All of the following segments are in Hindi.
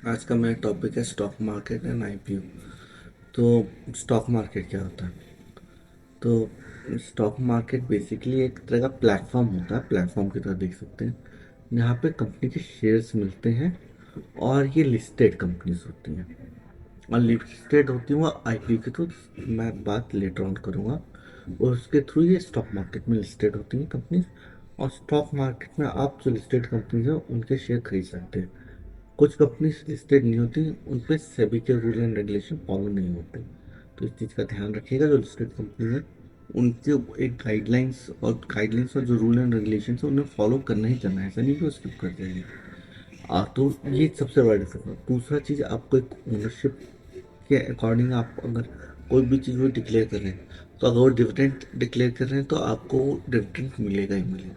आज का मेरा टॉपिक है स्टॉक मार्केट एंड आईपीओ। तो स्टॉक मार्केट क्या होता है? तो स्टॉक मार्केट बेसिकली एक तरह का प्लेटफॉर्म होता है, प्लेटफॉर्म की तरह देख सकते हैं। यहाँ पे कंपनी के शेयर्स मिलते हैं और ये लिस्टेड कंपनीज होती हैं और लिस्टेड होती हैं वो आईपीओ के थ्रू। मैं बात लेटर ऑन करूँगा। और उसके थ्रू ये स्टॉक मार्केट में लिस्टेड होती हैं कंपनीज। और स्टॉक मार्केट में आप जो लिस्टेड कंपनीज हैं उनके शेयर खरीद सकते हैं। कुछ कंपनीज लिस्टेड नहीं होती, उन पे सेबी के रूल एंड रेगुलेशन फॉलो नहीं होते। तो इस चीज़ का ध्यान रखिएगा। जो लिस्टेड कंपनी है उनके एक गाइडलाइंस और जो रूल एंड रेगुलेशन है उन्हें फॉलो करना ही करना है, ऐसा नहीं कि वो स्किप कर जाएंगे। तो ये सबसे बड़ा डिफरेंस है। दूसरा चीज़, आपको एक ओनरशिप के अकॉर्डिंग आप अगर कोई भी चीज़ वो डिक्लेयर कर रहे हैं, तो अगर वो डिविडेंड डिक्लेयर कर रहे हैं तो आपको डिविडेंड मिलेगा ही मिलेगा।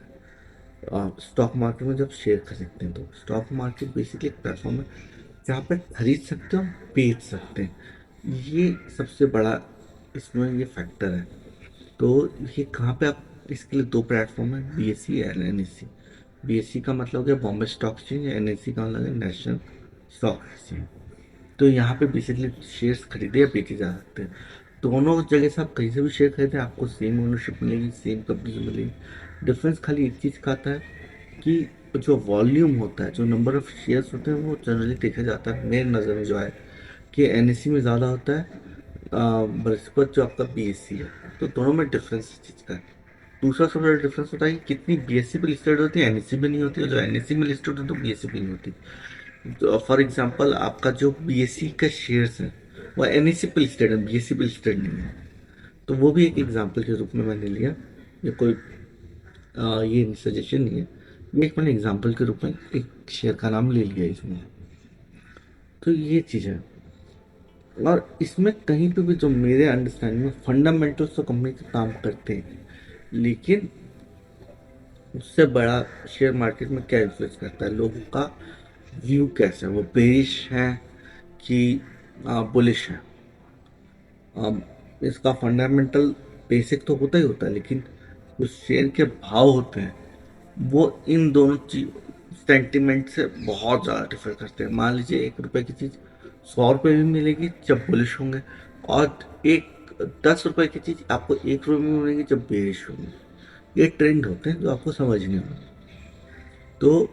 आप स्टॉक मार्केट में जब शेयर खरीदते हैं तो स्टॉक मार्केट बेसिकली एक प्लेटफॉर्म है जहाँ पे खरीद सकते हो, बेच सकते हैं। ये सबसे बड़ा इसमें ये फैक्टर है। तो ये कहाँ पे आप, इसके लिए दो प्लेटफॉर्म है, बीएससी और एनएससी। बीएससी का मतलब हो गया बॉम्बे स्टॉक एक्सचेंज, एनएससी का मतलब है नेशनल स्टॉक एक्सचेंज। तो यहाँ पे बेसिकली शेयर्स खरीदे या बेचे जा सकते हैं। दोनों जगह से आप कहीं से भी शेयर खरीदें आपको सेम ओनरशिप मिलेगी, सेम कंपनी से मिलेगी। डिफरेंस खाली एक चीज़ का आता है कि जो वॉल्यूम होता है, जो नंबर ऑफ शेयर्स होते हैं, वो जनरली देखा जाता है मेरे नज़र में जो है कि एनएससी में ज़्यादा होता है बृहस्पति जो आपका बीएससी है। तो दोनों में डिफरेंस इस चीज़ का है। दूसरा सबसे बड़ा डिफरेंस होता है कि कितनी बीएससी पे लिस्टेड होती है, एनएससी में नहीं होती, और जो एनएससी में लिस्टेड होती है तो बीएससी पे नहीं होती। तो फॉर एग्जांपल आपका जो बीएससी का शेयर्स है वो एनएससी पे लिस्टेड है, बीएससी पे लिस्टेड नहीं है। तो वो भी एक एग्जांपल के रूप में मैंने लिया। ये कोई ये सजेशन नहीं है, ये एक मैंने एग्जांपल के रूप में एक शेयर का नाम ले लिया इसमें। तो ये चीज़ है। और इसमें कहीं पे भी जो मेरे अंडरस्टैंडिंग में फंडामेंटल्स तो कंपनी के काम करते हैं, लेकिन उससे बड़ा शेयर मार्केट में क्या इन्फ्लुएंस करता है, लोगों का व्यू कैसा है, वो बेरिश है कि बुलिश है। अब इसका फंडामेंटल बेसिक तो होता ही होता है, लेकिन जो शेयर के भाव होते हैं वो इन दोनों चीज सेंटिमेंट से बहुत ज़्यादा डिफर करते हैं। मान लीजिए 1 रुपए की चीज़ 100 रुपये भी मिलेगी जब बुलिश होंगे, और एक 10 रुपए की चीज़ आपको 1 रुपये में मिलेगी जब बेरिश होंगे। ये ट्रेंड होते हैं जो आपको समझ नहीं होगा। तो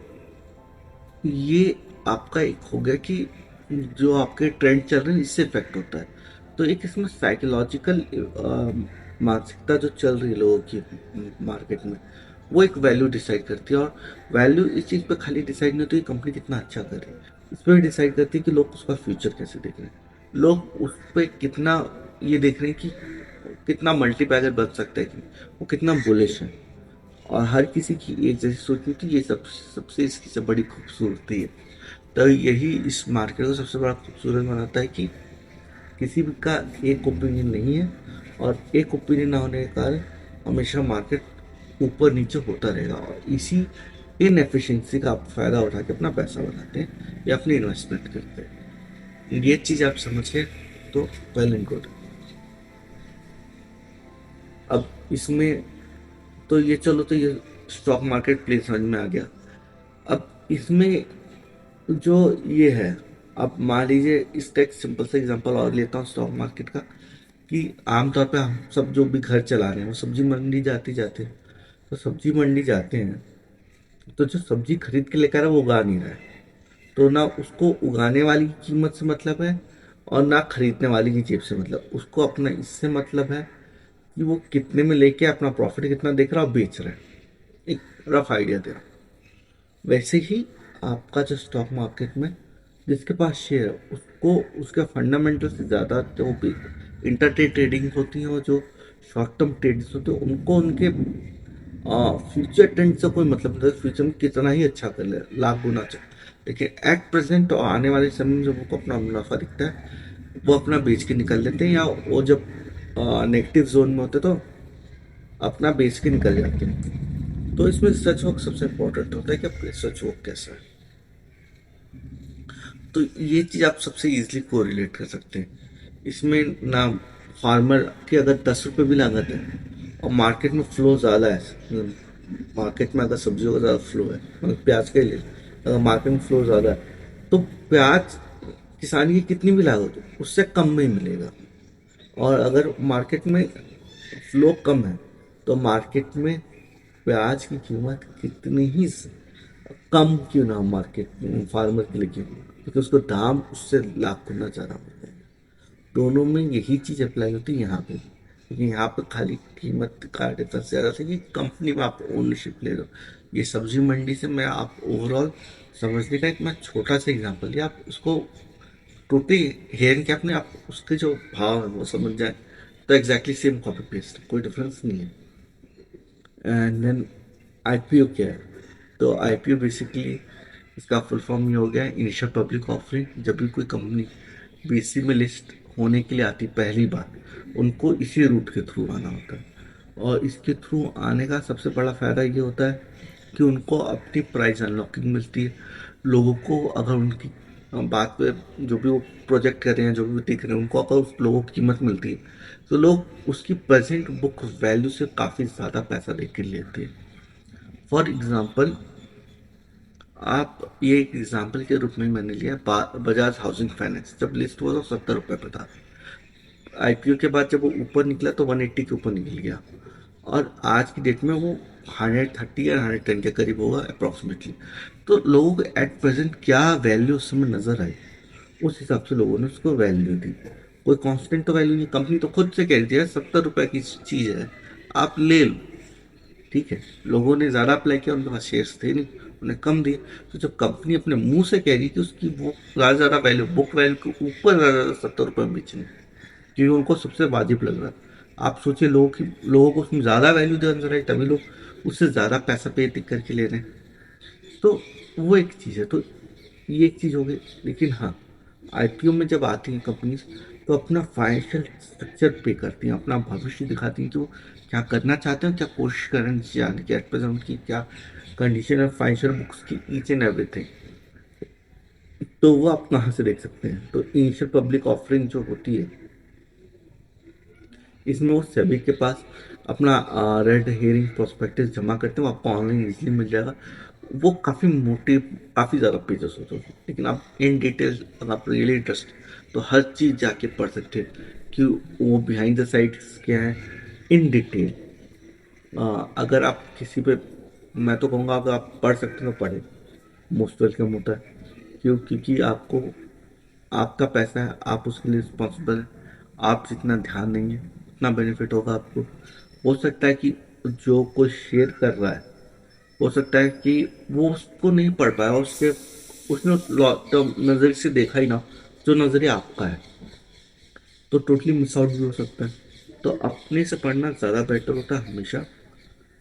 ये आपका एक हो गया कि जो आपके ट्रेंड चल रहे हैं इससे इफेक्ट होता है। तो एक इसमें साइकोलॉजिकल मानसिकता जो चल रही है लोगों की मार्केट में, वो एक वैल्यू डिसाइड करती है। और वैल्यू इस चीज़ पे खाली डिसाइड नहीं होती कि कंपनी कितना अच्छा कर रही है, इस पर भी डिसाइड करती है कि लोग उसका फ्यूचर कैसे देख रहे हैं, लोग उस पर कितना ये देख रहे हैं कि कितना मल्टीपैगर बन सकता है, कि वो कितना बुलिश है। और हर किसी की एक जैसी सोच होती है, ये सबसे इसकी सब बड़ी खूबसूरती है। तो यही इस मार्केट को सबसे बड़ा खूबसूरत बनाता है कि किसी भी का एक ओपिनियन नहीं है, और एक ओपिनियन ना होने के कारण हमेशा मार्केट ऊपर नीचे होता रहेगा। और इसी इनएफिशिएंसी का आप फायदा उठा के अपना पैसा बनाते हैं या अपनी इन्वेस्टमेंट करते हैं। ये चीज़ आप समझ गए तो वेल एंड गुड। अब इसमें तो ये चलो, तो ये स्टॉक मार्केट प्लेस समझ में आ गया। अब इसमें जो ये है, अब मान लीजिए इसका एक सिंपल सा एग्जांपल और लेता हूँ स्टॉक मार्केट का, कि आमतौर पे हम सब जो भी घर चला रहे हैं वो सब्जी मंडी जाते जाते हैं। तो सब्जी मंडी जाते हैं तो जो सब्जी खरीद के लेकर आ रहा है वो उगा नहीं रहा है। तो ना उसको उगाने वाली की कीमत से मतलब है और ना खरीदने वाली की जेब से मतलब, उसको अपना इससे मतलब है कि वो कितने में लेके अपना प्रॉफिट कितना देख रहा है और बेच रहा है। एक रफ आइडिया दे रहा हूँ। वैसे ही आपका जो स्टॉक मार्केट में जिसके पास शेयर है उसको उसके फंडामेंटल से ज़्यादा जो भी इंटरडे ट्रेडिंग होती है और जो शॉर्ट टर्म ट्रेड्स होते हैं उनको उनके फ्यूचर ट्रेंड से कोई मतलब नहीं, फ्यूचर में कितना ही अच्छा कर ले, लाख गुना अच्छा। लेकिन एट प्रेजेंट और आने वाले समय में जब उनको अपना मुनाफा दिखता है वो अपना बेच के निकल लेते हैं, या वो जब नेगेटिव जोन में होते तो अपना बेच के निकल जाते हैं। तो इसमें सच वर्क सबसे इम्पोर्टेंट होता है कि आपका सच वर्क कैसा है। तो ये चीज़ आप सबसे इजीली कोरिलेट कर सकते हैं। इसमें ना फार्मर की अगर 10 रुपये भी लागत है और मार्केट में फ्लो ज़्यादा है, मार्केट में अगर सब्जियों का ज़्यादा फ्लो है, मतलब प्याज का ही ले, अगर मार्केट में फ्लो ज़्यादा है तो प्याज किसान की कितनी भी लागत हो उससे कम में ही मिलेगा। और अगर मार्केट में फ्लो कम है तो मार्केट में प्याज की कीमत कितनी ही कम क्यों ना हो मार्केट फार्मर के लिए क्यों, क्योंकि उसको दाम उससे लाख गुना ज़्यादा मिलता है। दोनों में यही चीज़ अप्लाई होती है यहाँ पे, क्योंकि यहाँ पे खाली कीमत का डिफरेंस ज़्यादा था कि कंपनी में आप ओनरशिप ले रहे हो। ये सब्जी मंडी से मैं आप ओवरऑल समझने का एक मैं छोटा सा एग्जांपल लिया, आप उसको टोटली हेयर कैप ने आप उसके जो भाव है वो समझ जाए तो एग्जैक्टली सेम कॉपी पेस्ट, कोई डिफरेंस नहीं है। एंड देन आईपीओ क्या है? तो आईपीओ बेसिकली इसका फुल फॉर्म ये हो गया है इनिशियल पब्लिक ऑफरिंग। जब भी कोई कंपनी बीएसई में लिस्ट होने के लिए आती पहली बार, उनको इसी रूट के थ्रू आना होता है। और इसके थ्रू आने का सबसे बड़ा फ़ायदा ये होता है कि उनको अपनी प्राइस अनलॉकिंग मिलती है। लोगों को अगर उनकी बात पे जो भी वो प्रोजेक्ट कर रहे हैं, जो भी वो देख रहे हैं, उनको अगर उस लोगों की कीमत मिलती है तो लोग उसकी प्रेजेंट बुक वैल्यू से काफ़ी ज़्यादा पैसा दे के लेते हैं। फॉर एग्जाम्पल, आप ये एक एग्जाम्पल के रूप में मैंने लिया बजाज हाउसिंग फाइनेंस जब लिस्ट हुआ तो 70 रुपये पे था। आईपीओ के बाद जब वो ऊपर निकला तो 180 के ऊपर निकल गया, और आज की डेट में वो 130 या 110 के करीब होगा अप्रॉक्सीमेटली। तो लोगों को एट प्रेजेंट क्या वैल्यू उस समय नजर आई, उस हिसाब से लोगों ने उसको वैल्यू दी। कोई कांस्टेंट तो वैल्यू नहीं, कंपनी तो खुद से कह रही है 70 रुपए की चीज है, आप ले लो। ठीक है, लोगों ने ज़्यादा अप्लाई किया, उनके पास शेयर्स थे नहीं, उन्हें कम दिए। तो जब कंपनी अपने मुंह से कह रही कि उसकी वो ज़्यादा वैल्यू बुक वैल्यू के ऊपर ज़्यादा 70 रुपये में बेचनी, क्योंकि उनको सबसे वाजिब लग रहा है। आप सोचिए, लोगों को उसमें ज़्यादा वैल्यू दे नजर आई तभी लोग उससे ज़्यादा पैसा पे करके ले रहे हैं। तो वो एक चीज़ है, तो ये एक चीज़ हो गई। लेकिन हाँ, आईपीओ में जब आती हैं कंपनीज तो अपना फाइनेंशियल स्ट्रक्चर पे करती हैं, अपना भविष्य दिखाती हैं कि वो क्या करना चाहते हैं, क्या कोशिश कर रहे हैं नीचे जाने की, एट प्रेजेंट उनकी क्या कंडीशन है फाइनेंशियल बुक्स की, ईच एंड एवरीथिंग। तो वो आप कहाँ से देख सकते हैं? तो इनिशियल पब्लिक ऑफरिंग जो होती है, इसमें वो सभी के पास अपना रेड हेयरिंग प्रोस्पेक्टस जमा करते हैं, वो आपको ऑनलाइन इजीली मिल जाएगा। वो काफ़ी मोटे, काफ़ी ज़्यादा पेजेस होते हैं, लेकिन आप इन डिटेल अगर आप रियली इंटरेस्ट तो हर चीज़ जाके पढ़ सकते हैं कि वो बिहाइंड द साइड्स क्या है इन डिटेल। अगर आप किसी पे, मैं तो कहूँगा अगर आप पढ़ सकते हो तो पढ़े, मोस्ट वेलकम होता है। क्योंकि आपको, आपका पैसा है, आप उसके लिए रिस्पॉन्सिबल हैं। आप जितना ध्यान देंगे उतना बेनिफिट होगा आपको। हो सकता है कि जो कोई शेयर कर रहा है, हो सकता है कि वो उसको नहीं पढ़ पाया, उसके उसने उस लॉन्ग टर्म नज़रिए से देखा ही ना जो नज़रिया आपका है, तो टोटली मिस आउट भी हो सकता है। तो अपने से पढ़ना ज़्यादा बेटर होता है हमेशा,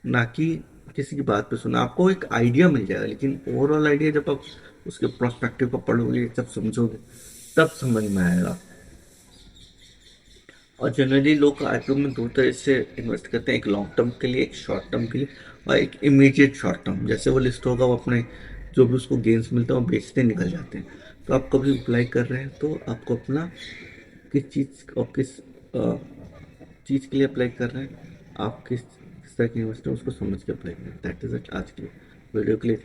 ना कि किसी की बात पे सुना। आपको एक आइडिया मिल जाएगा, लेकिन ओवरऑल आइडिया जब आप उसके प्रोस्पेक्टिव को पढ़ोगे, जब समझोगे, तब समझ में आएगा। और जनरली लोग आईपीओ में दो तरह से इन्वेस्ट करते हैं, एक लॉन्ग टर्म के लिए, एक शॉर्ट टर्म के लिए, और एक इमीडिएट शॉर्ट टर्म। जैसे वो लिस्ट होगा वो अपने जो भी उसको गेंस मिलता है वो बेचते निकल जाते हैं। तो आप कभी अप्लाई कर रहे हैं तो आपको अपना किस चीज़ और किस चीज़ के लिए अप्लाई कर रहे हैं, आप किस तरह के इन्वेस्टर उसको समझ के अप्लाई करें। दैट इज इट आज के वीडियो के लिए।